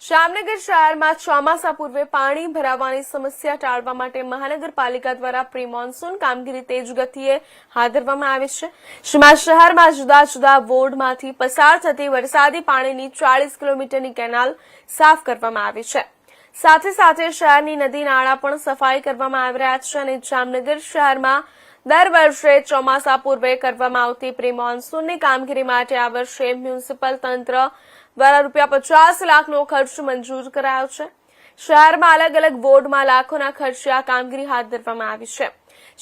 જામનગર શહેરમાં ચોમાસા પૂર્વે પાણી ભરાવાની સમસ્યા ટાળવા માટે મહાનગરપાલિકા દ્વારા પ્રી મોન્સૂન કામગીરી તેજ ગતિએ હાથ ધરવામાં આવી છે. જેમાં શહેરમાં જુદા જુદા વોર્ડમાંથી પસાર થતી વરસાદી પાણીની 40 કિલોમીટરની કેનાલ સાફ કરવામાં આવી છે. સાથે સાથે શહેરની નદી નાળા પણ સફાઈ કરવામાં આવી રહ્યા છે અને જામનગર શહેરમાં દર વર્ષે ચોમાસા પૂર્વે કરવામાં આવતી પ્રી મોન્સૂનની કામગીરી માટે આ વર્ષે મ્યુનિસિપલ તંત્ર દ્વારા ₹50 લાખનો ખર્ચ મંજૂર કરાયો છે. શહેરમાં અલગ અલગ વોર્ડમાં લાખોના ખર્ચે આ કામગીરી હાથ ધરવામાં આવી છે.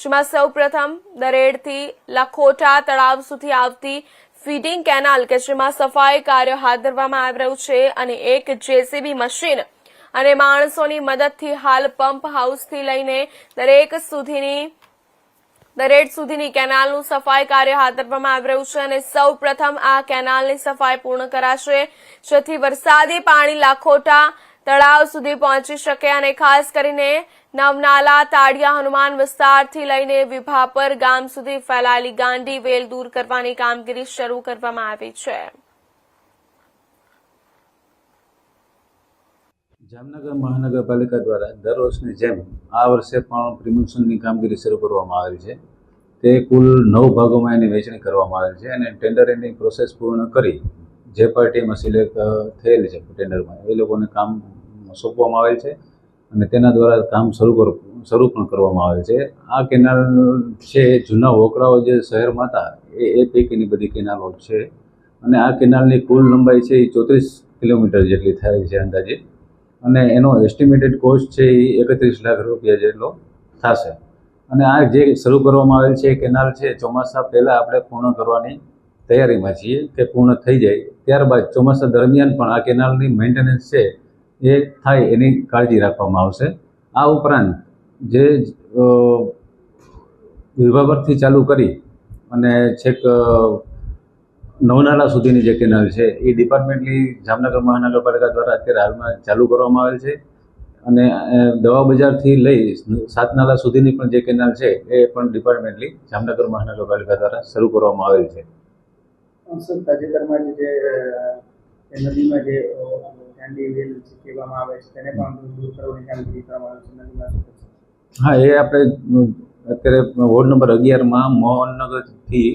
જેમાં સૌપ્રથમ દરેડથી લખોટા તળાવ સુધી આવતી ફીડિંગ કેનાલ કે જેમાં સફાઈ કાર્ય હાથ ધરવામાં આવી રહ્યું છે અને એક જેસીબી મશીન અને માણસોની મદદથી હાલ પંપ હાઉસથી લઈને દરેડ સુધીની કેનાલનું સફાઈ કાર્ય હાથ ધરવામાં આવી રહ્યું છે અને સૌ પ્રથમ આ કેનાલની સફાઈ પૂર્ણ કરાશે, જેથી વરસાદી પાણી લાખોટા તળાવ સુધી પહોંચી શકે અને ખાસ કરીને નવનાલા, તાડિયા, હનુમાન વિસ્તારથી લઈને વિભાપર ગામ સુધી ફેલાયેલી ગાંડી વેલ દૂર કરવાની કામગીરી શરૂ કરવામાં આવી છે. જામનગર મહાનગરપાલિકા દ્વારા દર વર્ષની જેમ આ વર્ષે પણ પ્રી મોન્સૂનની કામગીરી શરૂ કરવામાં આવી છે. તે કુલ 9 ભાગોમાં એની વહેંચણી કરવામાં આવી છે અને ટેન્ડરની પ્રોસેસ પૂર્ણ કરી જે પાર્ટીમાં સિલેક્ટ થયેલી છે ટેન્ડરમાં એ લોકોને કામ સોંપવામાં આવેલ છે અને તેના દ્વારા કામ શરૂ પણ કરવામાં આવે છે. આ કેનાલ છે જૂના વોકરાઓ જે શહેરમાં હતા એ પૈકીની બધી કેનાલો છે અને આ કેનાલની કુલ લંબાઈ છે એ 34 કિલોમીટર જેટલી થાય છે અંદાજે અને એનો એસ્ટિમેટેડ કોસ્ટ છે એ ₹31 લાખ જેટલો થશે. અને આ જે શરૂ કરવામાં આવેલ છે એ કેનાલ છે ચોમાસા પહેલાં આપણે પૂર્ણ કરવાની તૈયારીમાં છીએ કે પૂર્ણ થઈ જાય ત્યારબાદ ચોમાસા દરમિયાન પણ આ કેનાલની મેન્ટેનન્સ છે એ થાય એની કાળજી રાખવામાં આવશે. આ ઉપરાંત જે વિભાપરથી ચાલુ કરી અને છેક નવનાલા સુધીની જે કેનાલ છે એ ડિપાર્ટમેન્ટલી જામનગર મહાનગરપાલિકા દ્વારા અત્યારે હાલમાં ચાલુ કરવામાં આવેલ છે અને દવા બજારથી લઈ સાતનાલા સુધીની પણ જે કેનાલ છે એ પણ ડિપાર્ટમેન્ટલી જામનગર મહાનગરપાલિકા દ્વારા શરૂ કરવામાં આવેલ છે. તાજેતરમાં જે નદીમાં જે ગાંડી વેલ કહેવામાં આવે છે તેને પણ દૂર કરવાની કામગીરી કરવામાં આવે છે નદીમાં. હા, એ આપણે અત્યારે વોર્ડ નંબર 11માં મોહનનગરથી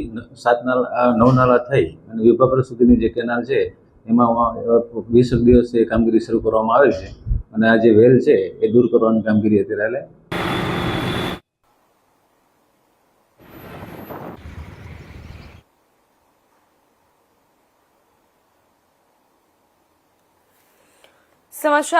નવનાલા થઈ અને વિભાપર સુધીની જે કેનાલ છે એમાં 20 દિવસે એ કામગીરી શરૂ કરવામાં આવે છે અને આ જે વેલ છે એ દૂર કરવાની કામગીરી અત્યારે હાલે. સમાચાર